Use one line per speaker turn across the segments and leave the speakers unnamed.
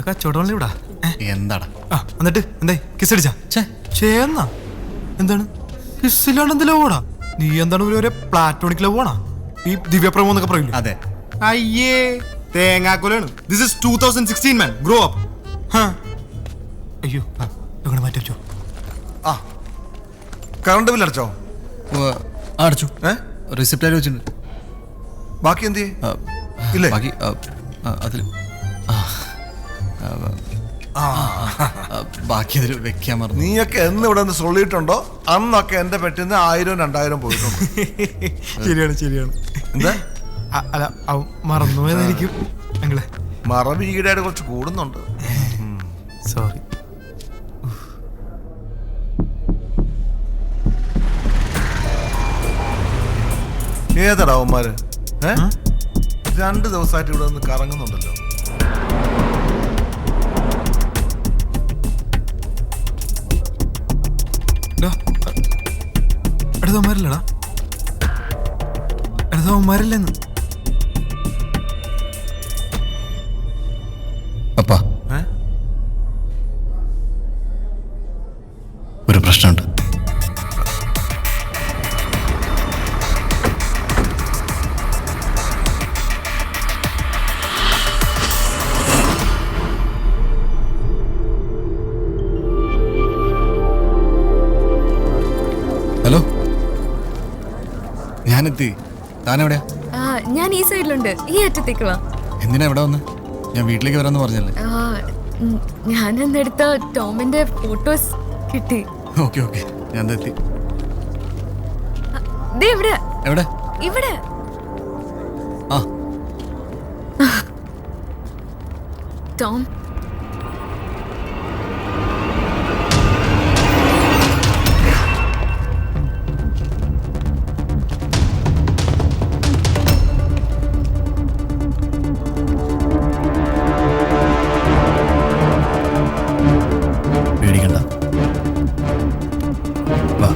കച്ചവടമല്ലേ ഇവിടെ?
എന്താടാ
എന്നിട്ട് എന്തായി കിസ് അടിച്ചാ? ചേന്നാ എന്താണ് കിസ്സില്ലാണ്ട് എന്ത് ലവോടാ? നീ എന്താണ് ഒരു പ്ലാറ്റോണിക് ലവ് ആണാ? ഈ ദിവ്യപ്രമോ എന്നൊക്കെ പറയില്ലേ?
അതെ.
അയ്യേ തേങ്ങാക്കൊലാണ്. This is 2016 man. Grow up. അയ്യോ എങ്ങനെ മാറ്റി?
കറണ്ട് ബില്ല് അടച്ചോ?
അടച്ചു. റിസിപ്റ്റ് ആയി വെച്ചിട്ടുണ്ട്.
ബാക്കി എന്ത് ഇല്ലേ?
ബാക്കി അതിൽ ബാക്കി അതിൽ വെക്കാൻ മറന്നു.
നീയൊക്കെ എന്ന് ഇവിടെ നിന്ന് സൊള്ളിയിട്ടുണ്ടോ അന്നൊക്കെ എന്റെ പെട്ടിന്ന് 1000-2000 പോയിട്ടുണ്ട്.
ശരിയാണ്.
എന്താ?
അല്ല മറന്നു പോയതായിരിക്കും.
മറവി ഈടായിട്ട് കുറച്ച് കൂടുന്നുണ്ട്.
സോറി.
ഏതാടാ അവന്മാര്? 2 ദിവസമായിട്ട് ഇവിടെ നിന്ന് കറങ്ങുന്നുണ്ടല്ലോ.
അടുത്തവന്മാരില്ലടാ, അടുത്തവന്മാരില്ലെന്ന്.
അപ്പാ ഒരു പ്രശ്നമുണ്ട്. ഹലോ, ഞാനെത്തി. താനെവിടെയാ?
ഞാൻ ഈ സൈഡിലുണ്ട്. ഈ അറ്റത്തേക്ക് വാ.
എന്തിനാ ഇവിടെ വന്ന്? ഞാൻ വീട്ടിലേക്ക് വരാന്ന് പറഞ്ഞല്ലേ?
ഞാൻ എന്നെടുത്ത ടോമിന്റെ ഫോട്ടോസ് കിട്ടി.
ഓക്കെ ഞാൻ എത്തി.
എവിടെ? ഇവിടെ. ടോം,
പേടിക്കണ്ട, വാ.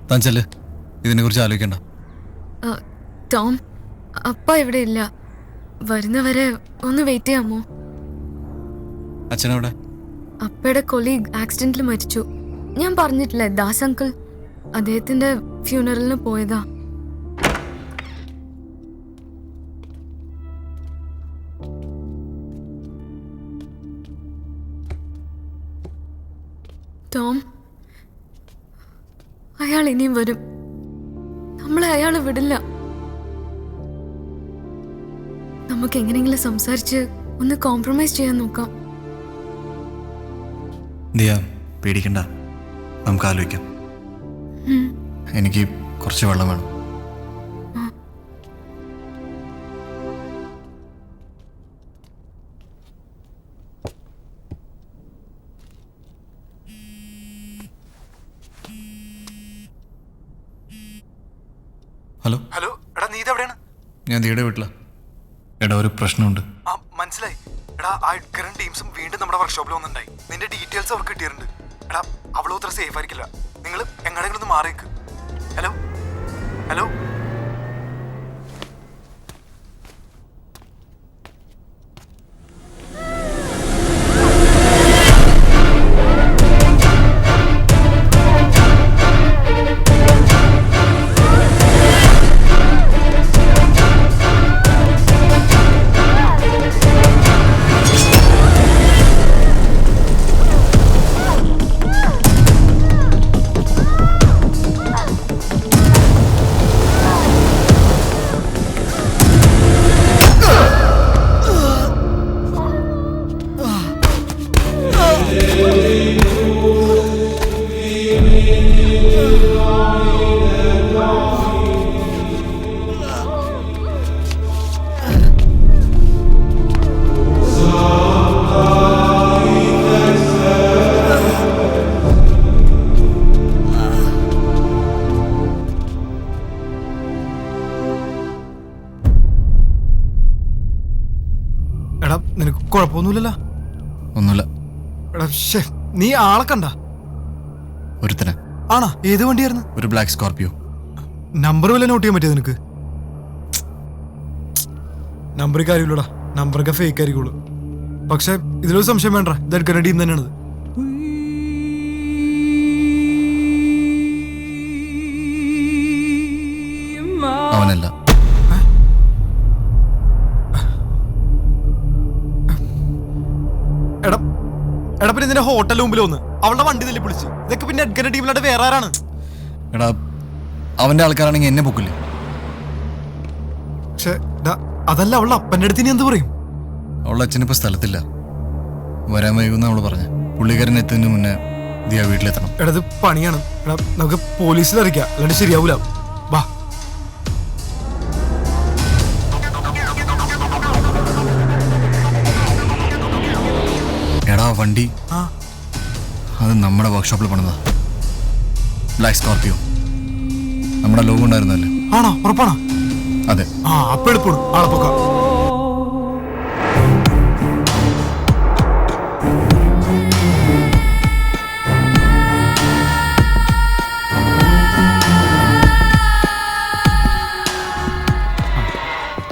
താൻ ചെല്ല്, ഇതിനെ കുറിച്ച് ആലോചിക്കണ്ട.
ടോം, അപ്പ ഇവിടെ ഇല്ല. വരുന്നവരെ ഒന്ന് വെയിറ്റ് ചെയ്യാമോ?
അച്ഛനവിടെ?
അപ്പയുടെ കൊളീഗ് ആക്സിഡന്റിൽ മരിച്ചു. ഞാൻ പറഞ്ഞിട്ടില്ലേ, ദാസ് അങ്കിൾ. അദ്ദേഹത്തിന്റെ ഫ്യൂണറലിന് പോയതാ. ടോം, അയാൾ ഇനിയും വരും. നമ്മളെ അയാൾ വിടില്ല. നമുക്ക് എങ്ങനെയെങ്കിലും സംസാരിച്ച് ഒന്ന് കോംപ്രമൈസ് ചെയ്യാൻ നോക്കാം.
ദിയ, പേടിക്കണ്ട, നമുക്ക് ആലോചിക്കാം. എനിക്ക് കുറച്ച് വെള്ളം വേണം. ഹലോ
ഹലോ എടാ നീ ഇതെവിടെയാണ്?
ഞാൻ ദിയുടെ വീട്ടിലാ. എടാ ഒരു പ്രശ്നമുണ്ട്.
ആ മനസ്സിലായി. എടാ ആ എഡ്ഗറും ടീംസും വീണ്ടും നമ്മുടെ വർക്ക്ഷോപ്പിൽ വന്നിട്ടുണ്ടായി. നിന്റെ ഡീറ്റെയിൽസ് അവർക്ക് കിട്ടിയിട്ടുണ്ട്. എടാ അവളും അത്ര സേഫ് ആയിരിക്കില്ല. നിങ്ങൾ എങ്ങനെയെങ്കിലും ഒന്ന് മാറിയേക്ക്. ഹലോ ഹലോ എടാ നിനക്ക് കുഴപ്പമൊന്നുമില്ലല്ലോ?
ഒന്നുമില്ല.
എടാ ശ്ശേ, നീ ആളെ കണ്ട?
ഒരുത്തനെ.
ആണോ? ഏത് വണ്ടിയായിരുന്നു?
ഒരു ബ്ലാക്ക് സ്കോർപിയോ.
നമ്പർ വല്ല നോട്ട് ചെയ്യാൻ പറ്റിയത് നിനക്ക്? നമ്പർ കാര്യമില്ലടാ, നമ്പറൊക്കെ ഫേക്ക് ആയിരിക്കുള്ളൂ. പക്ഷെ ഇതിലൊരു സംശയം വേണ്ട, ഇത് എടുക്കുന്ന ടീം തന്നെയാണത്.
അവനല്ല.
എടാ എടാ പിന്നെ ഇതിന്റെ ഹോട്ടലിന് മുമ്പിൽ വന്ന് അവളുടെ വണ്ടി തല്ലി പിടിച്ച്. ഇതൊക്കെ പിന്നെ എടുക്കുന്ന ടീമിലായിട്ട് വേറെ ആരാണ്?
എടാ അവന്റെ ആൾക്കാരാണെങ്കിൽ എന്നെ പൊക്കില്ലേ?
പക്ഷെ അതല്ല, അവളുടെ അപ്പൻ്റെ അടുത്ത് ഇനി എന്ത് പറയും?
അവളുടെ അച്ഛനിപ്പോ സ്ഥലത്തില്ല, വരാൻ വൈകുന്ന അവള് പറഞ്ഞ. പുള്ളിക്കാരൻ എത്തുന്നതിന് മുന്നേ ദിയ വീട്ടിലെത്തണം.
എടാ ഇത് പണിയാണ്. എടാ നമുക്ക് പോലീസിൽ അറിയിക്കാം, അല്ലാണ്ട് ശരിയാവൂല. വാ.
എടാ വണ്ടി
ആ
അത് നമ്മുടെ വർക്ക്ഷോപ്പിൽ പണിതാ. Black Scorpio. നമ്മുടെ ലോഗോ ഉണ്ടായിരുന്നല്ലേ?
ആണോ? ഉറപ്പാണോ?
അതെ.
ആ അപ്പൊ എളുപ്പമാണ്, ആളെ പൊക്കാം.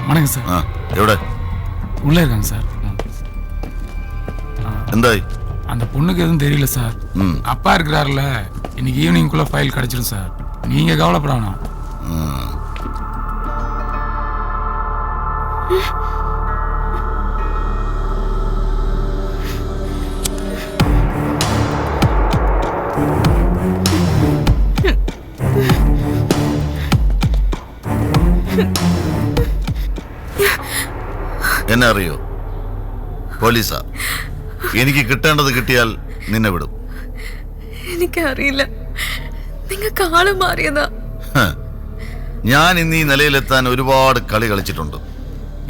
வணக்கம் சார்.
எവിടെ
உள்ளே இருக்காங்க சார்.
எந்தாய்?
அந்த பொண்ணுக்கு எதுவும் தெரியல சார். அப்பா இருக்கிறாருல, இன்னைக்கு ஈவினிங்குள்ள ஃபைல் கிடைச்சிடும் சார். நீங்க கவலைப்பட வேணாம்.
എന്നെ അറിയോ? പോലീസാ. എനിക്ക് കിട്ടേണ്ടത് കിട്ടിയാൽ നിന്നെ വിടും.
എനിക്കറിയില്ല, നിങ്ങൾക്ക് ആള് മാറിയതാ.
ഞാൻ ഇന്ന് ഈ നിലയിലെത്താൻ ഒരുപാട് കളി കളിച്ചിട്ടുണ്ട്.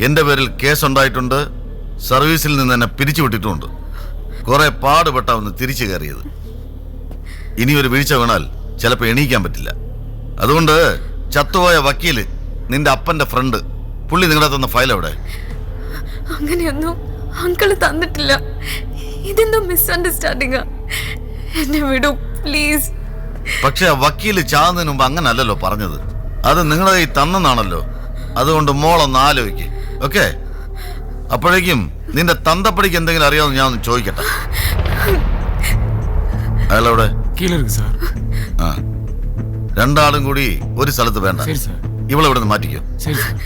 എൻ്റെ പേരിൽ കേസുണ്ടായിട്ടുണ്ട്. സർവീസിൽ നിന്ന് എന്നെ പിരിച്ചുവിട്ടിട്ടുണ്ട്. കുറെ പാടുപെട്ടാവുന്ന തിരിച്ചു കയറിയത്. ഇനി ഒരു വീഴ്ച വീണാൽ ചിലപ്പോൾ എണീക്കാൻ പറ്റില്ല. അതുകൊണ്ട് ചത്തുപോയ വക്കീല്, നിന്റെ അപ്പന്റെ ഫ്രണ്ട്, പുള്ളി നിങ്ങളുടെ തന്ന ഫയൽ എവിടെ?
അങ്ങനെയൊന്നും അങ്കിള് തന്നിട്ടില്ല. ഇതെന്തോ മിസ്അണ്ടർസ്റ്റാൻഡിങ്ങാ. എന്നെ വിടൂ പ്ലീസ്.
പക്ഷെ ആ വക്കീല് ചാകുന്നതിന് മുമ്പ് അങ്ങനെ അല്ലല്ലോ പറഞ്ഞത്. അത് നിങ്ങളുടെ കൈ തന്നെന്നാണല്ലോ. അതുകൊണ്ട് മോളൊന്ന് ആലോചിക്ക്. ഓക്കെ? അപ്പോഴേക്കും നിന്റെ തന്തപ്പടിക്ക് എന്തെങ്കിലും അറിയാമെന്ന് ഞാൻ ഒന്ന് ചോദിക്കട്ടെ. അയാളെവിടെ?
கீழே இருக்கு சார்.
ആ, രണ്ടാളും കൂടി ഒരു സ്ഥലത്ത് വേണ്ട.
சரி சார்.
ഇവളെ ഇവിടെ നിന്ന് മാറ്റിക്കോ.
சரி சார்.